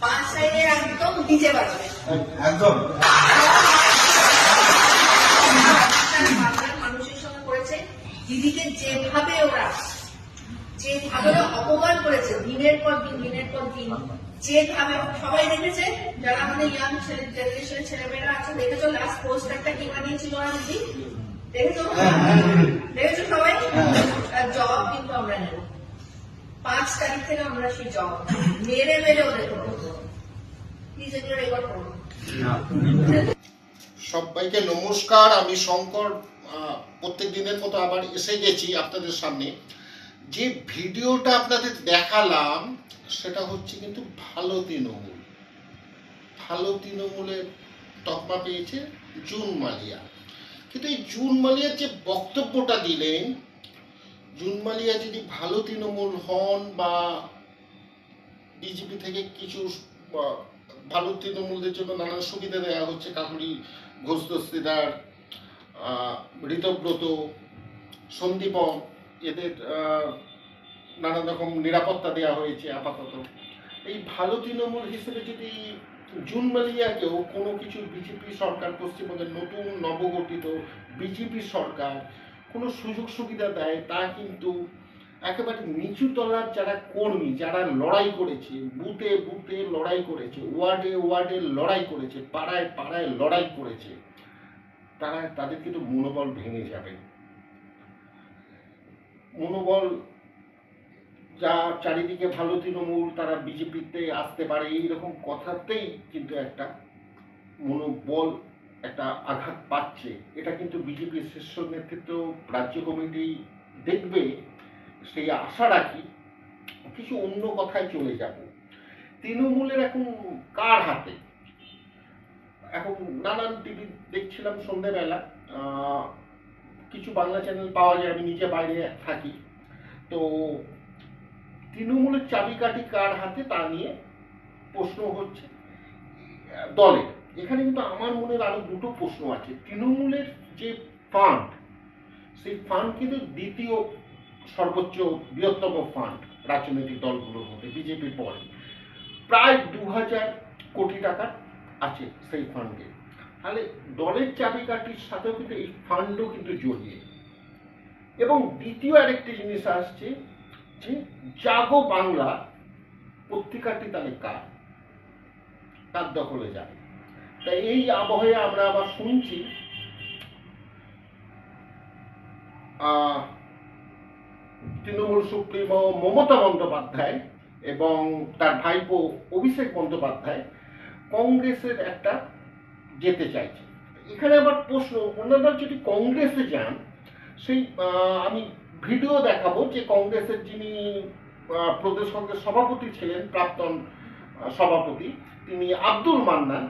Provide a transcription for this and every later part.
পাঁচ সাইডে একদম ডিজে বাজবে একদম বাংলার মানুষের সঙ্গে করেছে। দিদিকে যেভাবে ওরা অপমান করেছে দিনের পর দিন যেভাবে সবাই দেখেছে, যারা আমাদের ইয়াং জেনারেশনের ছেলেমেয়েরা আছে, দেখেছো লাস্ট পোস্ট একটা কি বানিয়েছিল ওরা দিদি, দেখেছো সবাই? জবাব কিন্তু আমরা নেব 5 তারিখ থেকে। আমরা সেই জবাব মেরে ওদের করবো। প্লিজ এগুলো রেকর্ড করবো। সবাইকে নমস্কার, আমি শঙ্কর। প্রত্যেক দিনের মতো আবার এসে গেছি আপনাদের সামনে। যে ভিডিওটা আপনাদের দেখালাম সেটা হচ্ছে কিন্তু ভালো তৃণমূলের তকমা পেয়েছে জুন মালিয়া। কিন্তু এই জুন মালিয়ার যে বক্তব্যটা দিলেন, জুন মালিয়া যদি ভালো তৃণমূল হন বা বিজেপি থেকে কিছু ভালো তৃণমূলদের জন্য নানান সুবিধা দেওয়া হচ্ছে, কাকুরি ঘোষ দস্তিদার, ঋতব্রত, সন্দীপন, এদের নানান রকম নিরাপত্তা দেওয়া হয়েছে আপাতত। এই ভালো তৃণমূল হিসেবে যদি জুন মালিয়াকেও কোনো কিছু বিজেপি সরকার, পশ্চিমবঙ্গের নতুন নবগঠিত বিজেপি সরকার কোনো সুযোগ সুবিধা দেয়, তা কিন্তু একেবারে নিচু তলার যারা কর্মী, যারা লড়াই করেছে, বুথে বুথে লড়াই করেছে, ওয়ার্ডে ওয়ার্ডে লড়াই করেছে, পাড়ায় পাড়ায় লড়াই করেছে, তাদের কিন্তু মনোবল ভেঙে যাবে। মনোবল যা চারিদিকে ভালো তৃণমূল, তারা বিজেপিতে আসতে পারে, এইরকম কথাতেই কিন্তু একটা মনোবল একটা আঘাত পাচ্ছে। এটা কিন্তু বিজেপির শীর্ষ নেতৃত্ব, রাজ্য কমিটি দেখবে, সেই আশা রাখি। কিছু অন্য কথায় চলে যাব। তৃণমূলের এখন কার হাতে? এখন নানান টিভি দেখছিলাম সন্ধ্যেবেলা, কিছু বাংলা চ্যানেল পাওয়া যায়, আমি নিজে বাইরে থাকি, তো তৃণমূলের চাবিকাঠি কার হাতে তা নিয়ে প্রশ্ন হচ্ছে দলের। এখানে কিন্তু আমার মনের আরো দুটো প্রশ্ন আছে। তৃণমূলের যে ফান্ড, সেই ফান্ড কিন্তু দ্বিতীয় সর্বোচ্চ বৃহত্তম ফান্ড রাজনৈতিক দলগুলোর মধ্যে, বিজেপির পরে প্রায় 2000 কোটি টাকা আছে সেই ফান্ডে। তাহলে দলের চাবিকাঠির সাথেও কিন্তু এই ফান্ডও কিন্তু জড়িয়ে। এবং দ্বিতীয় আরেকটি জিনিস আসছে যে জাগো বাংলা পত্রিকাটি তাহলে কার দখলে যাবে। তাই এই আবহে আমরা আবার শুনছি তৃণমূল সুপ্রিমো মমতা বন্দ্যোপাধ্যায় এবং তার ভাইপো অভিষেক বন্দ্যোপাধ্যায় কংগ্রেসের একটা যেতে চাইছে। এখানে আবার প্রশ্ন, ওনারা যদি কংগ্রেসে যান, সেই আমি ভিডিও দেখাবো যে কংগ্রেসের যিনি প্রদেশ কংগ্রেস সভাপতি ছিলেন, প্রাক্তন সভাপতি, তিনি আব্দুল মান্নান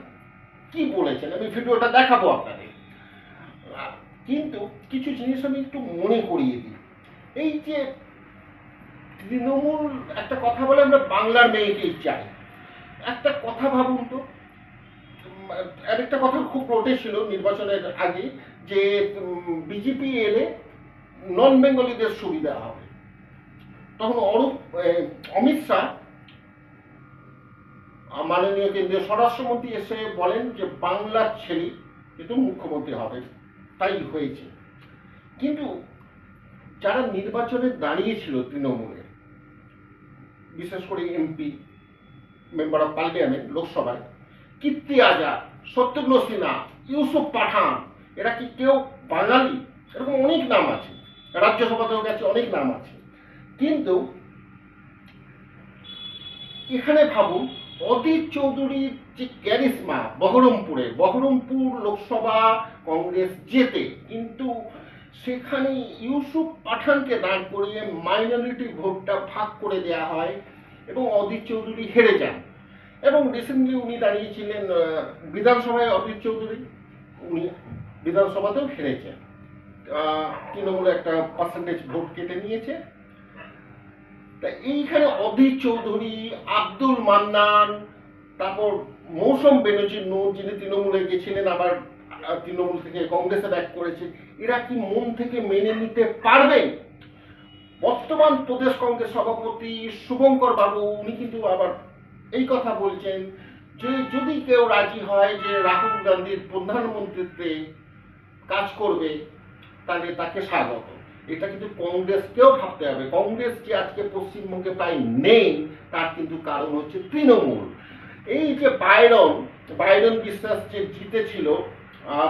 কি বলেছেন, আমি ভিডিওটা দেখাবো আপনাদের। কিন্তু কিছু জিনিস আমি একটু মনে করিয়ে দিই। এই যে তৃণমূল একটা কথা বলে, আমরা বাংলার মেয়েকেই চাই। একটা কথা ভাবুন তো, আরেকটা কথা খুব রটেছিল নির্বাচনের আগে, যে বিজেপি এলে নন বেঙ্গলিদের সুবিধা হবে। তখন অমিত শাহ, মাননীয় কেন্দ্রীয় স্বরাষ্ট্রমন্ত্রী, এসে বলেন যে বাংলার ছেলে কিন্তু মুখ্যমন্ত্রী হবে। তাই হয়েছে। কিন্তু যারা নির্বাচনে দাঁড়িয়েছিল তৃণমূলের, বিশেষ করে এমপি, মেম্বার অফ পার্লামেন্ট, লোকসভায়, কীর্তি আজাদ, শত্রুঘ্ন সিনহা, ইউসুফ পাঠান, এরা কি কেউ বাঙালি? এরকম অনেক নাম আছে, রাজ্যসভাতেও গেছে, অনেক নাম আছে। কিন্তু এখানে ভাবুন, অধীর চৌধুরীর যে ক্যারিসমা, বহরমপুর লোকসভা কংগ্রেস জেতে, কিন্তু সেখানে ইউসুফ পাঠানকে দাঁড় করিয়ে মাইনরিটি ভোটটা ভাগ করে দেওয়া হয় এবং অধীর চৌধুরী হেরে যান। এবং রিসেন্টলি উনি দাঁড়িয়েছিলেন বিধানসভায়, অধীর চৌধুরী, উনি বিধানসভাতেও হেরেছেন। তৃণমূল একটা পার্সেন্টেজ ভোট কেটে নিয়েছে। তা এইখানে অধীর চৌধুরী, আব্দুল মান্নান, তারপর মৌসুম বেনজির নূর, যিনি তৃণমূলে গেছিলেন, আবার তৃণমূল থেকে কংগ্রেসে ব্যাক করেছে, এরা কি মন থেকে মেনে নিতে পারবে? বর্তমান প্রদেশ কংগ্রেস সভাপতি শুভঙ্কর বাবু, উনি কিন্তু আবার এই কথা বলছেন যে যদি কেউ রাজি হয় যে রাহুল গান্ধীর প্রধানমন্ত্রীত্বে কাজ করবে তাহলে তাকে স্বাগত। এটা কিন্তু কংগ্রেসকেও ভাবতে হবে। কংগ্রেস যে আজকে পশ্চিমবঙ্গে প্রায় নেই তার কিন্তু কারণ হচ্ছে তৃণমূল। এই যে বাইরন বিশ্বাস যে জিতেছিল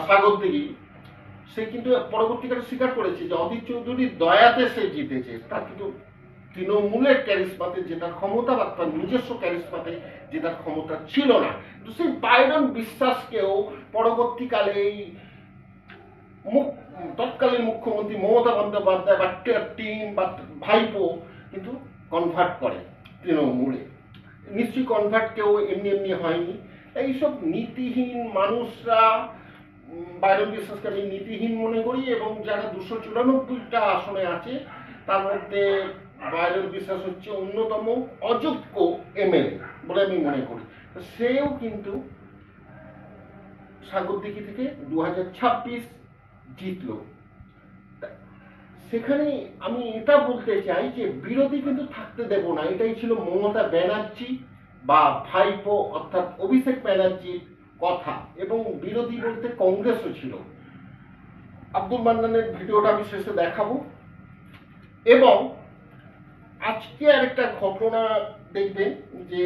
সাগরদিঘি, সে কিন্তু পরবর্তীকালে স্বীকার করেছে যে অধীর চৌধুরীর দয়াতে সে জিতেছে, তার কিন্তু তৃণমূলের ক্যারিসমাতে জেতার ক্ষমতা বা তার নিজস্ব ক্যারিসমাতে জেতার ক্ষমতা ছিল না। তো সেই বাইরন বিশ্বাসকেও পরবর্তীকালে এই তৎকালীন মুখ্যমন্ত্রী মমতা বন্দ্যোপাধ্যায় বা টিম বা ভাইপো কিন্তু কনভার্ট করে তৃণমূলে। নিশ্চয়ই কনভার্ট কেউ এমনি এমনি হয়নি। এইসব নীতিহীন মানুষরা, বাইরন বিশ্বাসকে আমি নীতিহীন মনে করি, এবং যারা 294টা আসনে আছে তার মধ্যে বাইরন বিশ্বাস হচ্ছে অন্যতম অযোগ্য এমএলএ বলে আমি মনে করি। সেও কিন্তু সাগরদিঘি থেকে 2026 জিতলো। সেখানে আমি এটা বলতে চাই যে বিরোধী কিন্তু থাকতে দেব না। এটাই ছিল মমতা ব্যানার্জি বা ভাইপো অর্থাৎ অভিষেক ব্যানার্জির কথা, এবং বিরোধী বলতে কংগ্রেসও ছিল। আব্দুল মান্নানের ভিডিওটা আমি শেষে দেখাবো। এবং আজকে আরেকটা ঘটনা দেখবেন যে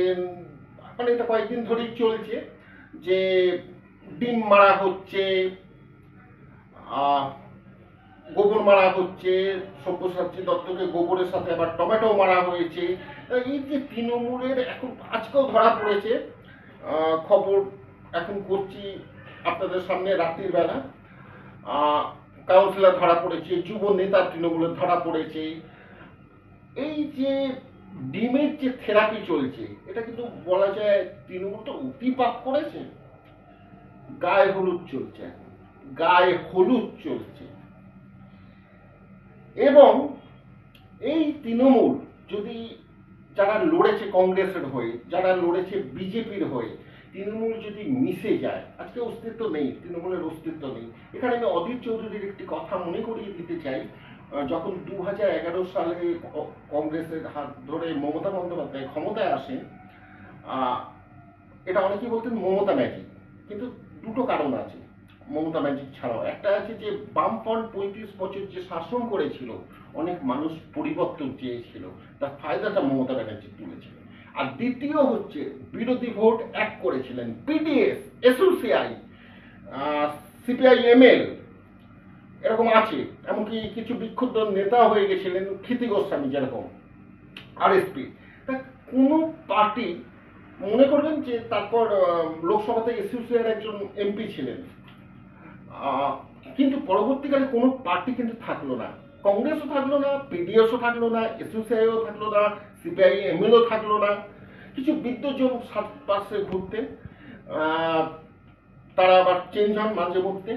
মানে এটা কয়েকদিন ধরেই চলছে যে ডিম মারা হচ্ছে, গোবর মারা হচ্ছে, সব্যসাচী দত্তকে গোবরের সাথে আবার টমেটো মারা হয়েছে। এই যে তৃণমূলের এখন আজকেও ধরা পড়েছে, খবর এখন করছি আপনাদের সামনে রাত্রির বেলা, কাউন্সিলর ধরা পড়েছে, যুব নেতা তৃণমূলের ধরা পড়েছে। এই যে ডিমের যে থেরাপি চলছে, এটা কিন্তু বলা যায় তৃণমূল তো অতিপাপ করেছে। গায়ে হলুদ চলছে, গায়ে হলুদ চলছে। এবং এই তৃণমূল যদি যারা লড়েছে কংগ্রেসের হয়ে, যারা লড়েছে বিজেপির হয়ে, তৃণমূল যদি মিশে যায়, আজকে অস্তিত্ব নেই, তৃণমূলের অস্তিত্ব নেই। এখানে আমি অধীর চৌধুরীর একটি কথা মনে করিয়ে দিতে চাই। যখন 2011 সালে কংগ্রেসের হাত ধরে মমতা বন্দ্যোপাধ্যায় ক্ষমতায় আসেন, এটা অনেকেই বলতেন মমতা ম্যাজিক, কিন্তু দুটো কারণ আছে মমতা ম্যাজিক ছাড়াও। একটা আছে যে বামফ্রন্ট 35 বছর যে শাসন করেছিল, অনেক মানুষ পরিবর্তন চেয়েছিল, তার ফায়দাটা মমতা ব্যানার্জি তুলেছিলেন। আর দ্বিতীয় হচ্ছে বিরোধী ভোট এক করেছিলেন, পিডিএস, এসইউসিআই, সিপিআইএমএল এরকম আছে, এমনকি কিছু বিক্ষুব্ধ নেতা হয়ে গেছিলেন, ক্ষিতি গোস্বামী যেরকম, আরএসপি। তা কোনো পার্টি মনে করবেন যে তারপর লোকসভাতে এসইউসিআইয়ের একজন এমপি ছিলেন, কিন্তু পরবর্তীকালে কোনো পার্টি কিন্তু থাকলো না, কংগ্রেসও থাকলো না, পিডিএসও থাকলো না, এসইউসিআইও থাকলো না, সিপিআইএমএলও থাকলো না। কিছু বিদ্যজন পাশে ঘুরতেন, তারা আবার চেঞ্জ হন মাঝে মধ্যে।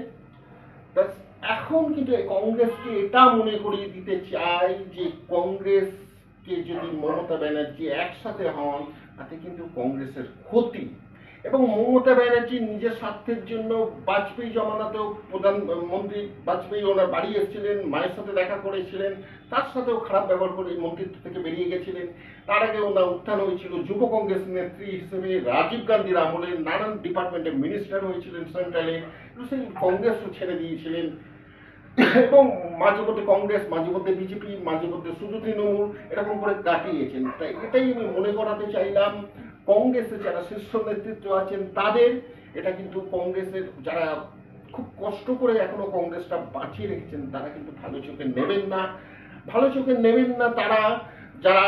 এখন কিন্তু কংগ্রেসকে এটা মনে করিয়ে দিতে চাই যে কংগ্রেসকে যদি মমতা ব্যানার্জি একসাথে হন তাতে কিন্তু কংগ্রেসের ক্ষতি। এবং মমতা ব্যানার্জি নিজের স্বার্থের জন্য বাজপেয়ী জমানাতেও প্রধানমন্ত্রী বাজপেয়ী ওনার বাড়ি এসেছিলেন, মায়ের সাথে দেখা করেছিলেন, তার সাথেও খারাপ ব্যবহার করে মন্ত্রিত্ব থেকে বেরিয়ে গেছিলেন। তার আগে ওনার উত্থান হয়েছিল যুব কংগ্রেস নেত্রী হিসেবে, রাজীব গান্ধীর আমলে নানান ডিপার্টমেন্টে মিনিস্টার হয়েছিলেন সেন্ট্রালে, সেই কংগ্রেসও ছেড়ে দিয়েছিলেন। এবং মাঝে মধ্যে কংগ্রেস, মাঝে মধ্যে বিজেপি, মাঝে মধ্যে শুধু তৃণমূল, এরকম করে কাটিয়েছেন। তাই এটাই আমি মনে করাতে চাইলাম কংগ্রেসের যারা শীর্ষ নেতৃত্ব আছেন তাদের। এটা কিন্তু কংগ্রেসের যারা খুব কষ্ট করে এখনো কংগ্রেসটা বাঁচিয়ে রেখেছেন তারা কিন্তু ভালো চোখে নেবেন না, ভালো চোখে নেবেন না তারা যারা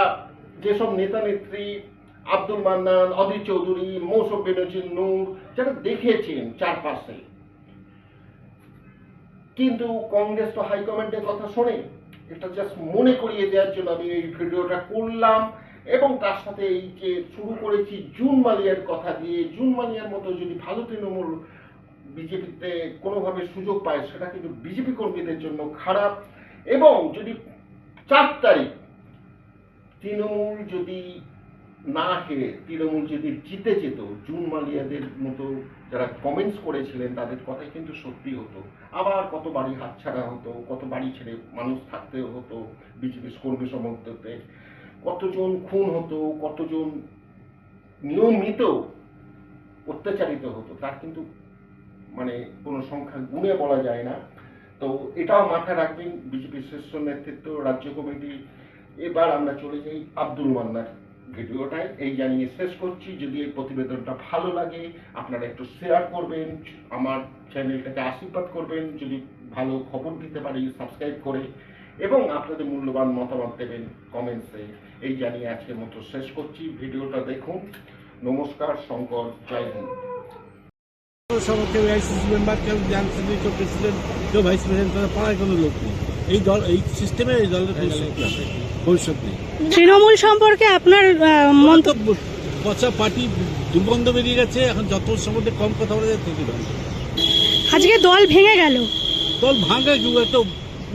যেসব নেতা নেত্রী আব্দুল মান্নান, অধীর চৌধুরী, মৌসুম বেনজির নূর যারা দেখেছেন চারপাশে। কিন্তু কংগ্রেস তো হাইকমান্ডের কথা শোনে। এটা জাস্ট মনে করিয়ে দেওয়ার জন্য আমি এই ভিডিওটা করলাম। এবং তার সাথে এই যে শুরু করেছি জুন মালিয়ার কথা দিয়ে, জুন মালিয়ার মতো যদি ভালো তৃণমূল বিজেপিতে কোনোভাবে সুযোগ পায় সেটা কিন্তু বিজেপি কর্মীদের জন্য খারাপ। এবং যদি 4 তারিখ তৃণমূল যদি না হেরে তৃণমূল যদি জিতে যেত, জুন মালিয়াদের মতো যারা কমেন্টস করেছিলেন তাদের কথাই কিন্তু সত্যি হতো। আবার কত বাড়ি হাতছাড়া হতো, কত বাড়ি ছেড়ে মানুষ থাকতে হতো বিজেপির কর্মী সমর্থকদের, কতজন খুন হতো, কতজন নিয়মিত অত্যাচারিত হতো তার কিন্তু মানে কোনো সংখ্যা গুণে বলা যায় না। তো এটাও মাথায় রাখবেন বিজেপির শীর্ষ নেতৃত্ব, রাজ্য কমিটি। এবার আমরা চলে যাই আব্দুল মান্নার ভিডিওটায়, এই জানিয়ে শেষ করছি। যদি এই প্রতিবেদনটা ভালো লাগে আপনারা একটু শেয়ার করবেন, আমার চ্যানেলটাকে আশীর্বাদ করবেন, যদি ভালো খবর দিতে পারি সাবস্ক্রাইব করে, এবং আপনাদের মূল্যবান মতামত দেবেন কমেন্টসে। এই জানিয়ে আজকের মতো শেষ করছি। ভিডিওটা দেখুন। নমস্কার, শঙ্কর, জয় হিন্দ। কেউ আইসিসি মেম্বার, কেউ জানসিবি, কেউ প্রেসিডেন্ট, কেউ ভাইস প্রেসিডেন্ট, তারা পাড়ায় কোনো লোক নেই। এই দল, এই সিস্টেমে এই দলের ভবিষ্যৎ নেই। তৃণমূল সম্পর্কে আপনার মন্তব্য? বছর পার্টি দুর্গন্ধ বেরিয়ে গেছে, এখন যত সম্বন্ধে কম কথা বলা যায় তত ভালো। আজকে দল ভেঙে গেল। দল ভাঙা কি একটা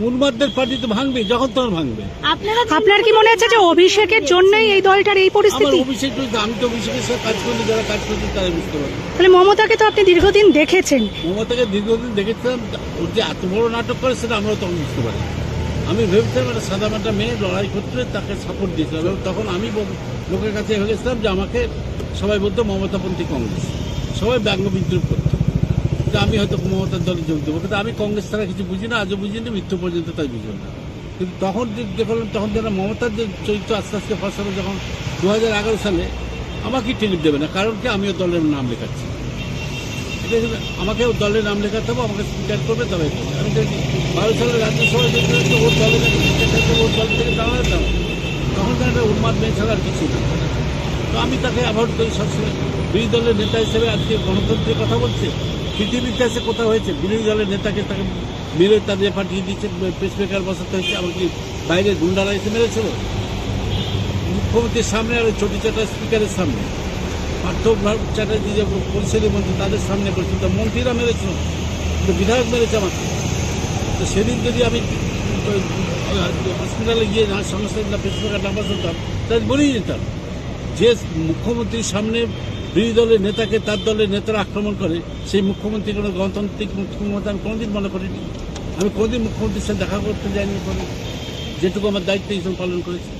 উন্মাদদের পার্টি তো ভাঙবে, যখন তখন ভাঙবে। আপনার কি মনে হচ্ছে যে অভিষেকের জন্যই এই দলটার এই আমার পরিস্থিতি? অভিষেক, আমি তো অভিষেকের সাথে কাজ করি, যারা কাজ করছে তারা বুঝতে পারে। তাহলে মমতাকে তো আপনি দীর্ঘদিন দেখেছেন। মমতাকে দীর্ঘদিন দেখেছিলাম, ওর যে এত বড় নাটক করে সেটা আমরাও তখন বুঝতে পারি। আমি ভেবেছিলাম একটা সাদামাটা মেয়ে লড়াই করতে, তাকে সাপোর্ট দিয়েছিলাম, এবং তখন আমি লোকের কাছে হয়ে গেছিলাম যে আমাকে সবাই বলতো মমতাপন্থী কংগ্রেস, সবাই ব্যঙ্গ বিদ্রুপ করতো যে আমি হয়তো মমতার দলে যোগ দেবো, কিন্তু আমি কংগ্রেস ছাড়া কিছু বুঝি না, আজও বুঝিনি, মৃত্যু পর্যন্ত তাই বুঝলাম না। কিন্তু তখন যে দেখলাম, তখন যেন মমতার যে চরিত্র আস্তে আস্তে ফসলে, যখন 2011 সালে আমাকে টিকিট দেবে না, কারণ কি আমিও দলের নাম লেখাচ্ছি, এটা আমাকেও দলের নাম লেখাতে হবে, আমাকে স্বীকার করবে, তবে আমি 12 সালে রাজ্যসভায় দেখলাম তো ওর দলের ওর দল থেকে দাঁড়াতাম, তখন তো একটা উন্মাদ মেয়ে ছাড়া আর কিছু না। তো আমি তাকে অ্যাভয়েড করি সবসময়। বিরোধী দলের নেতা হিসেবে আজকে গণতন্ত্রের কথা বলছে, পৃথিবীর ইতিহাসে কোথাও হয়েছে বিরোধী দলের নেতাকে তাকে মেরে তাদের পাঠিয়ে দিচ্ছে, পেসমেকার বসাতে হচ্ছে, এমনকি বাইরে গুন্ডারা এসে মেরেছিল মুখ্যমন্ত্রীর সামনে, আর ছোট ছোট স্পিকারের সামনে, পার্থ চ্যাটার্জি যে পরিষদের মন্ত্রী তাদের সামনে করছিল, তো মন্ত্রীরা মেরেছিল, তো বিধায়ক মেরেছে আমাকে। তো সেদিন যদি আমি হসপিটালে গিয়ে সমস্যা পেসমেকার না বসাতাম, তাই বলেই যেতাম যে মুখ্যমন্ত্রীর সামনে বিরোধী দলের নেতাকে তার দলের নেতারা আক্রমণ করে, সেই মুখ্যমন্ত্রী কোনো গণতান্ত্রিক মুখ্যমন্ত্রী আমি কোনোদিন মনে করিনি। আমি কোনোদিন মুখ্যমন্ত্রীর সাথে দেখা করতে যাইনি, যেটুকু আমার দায়িত্ব হিসেবে পালন করেছি।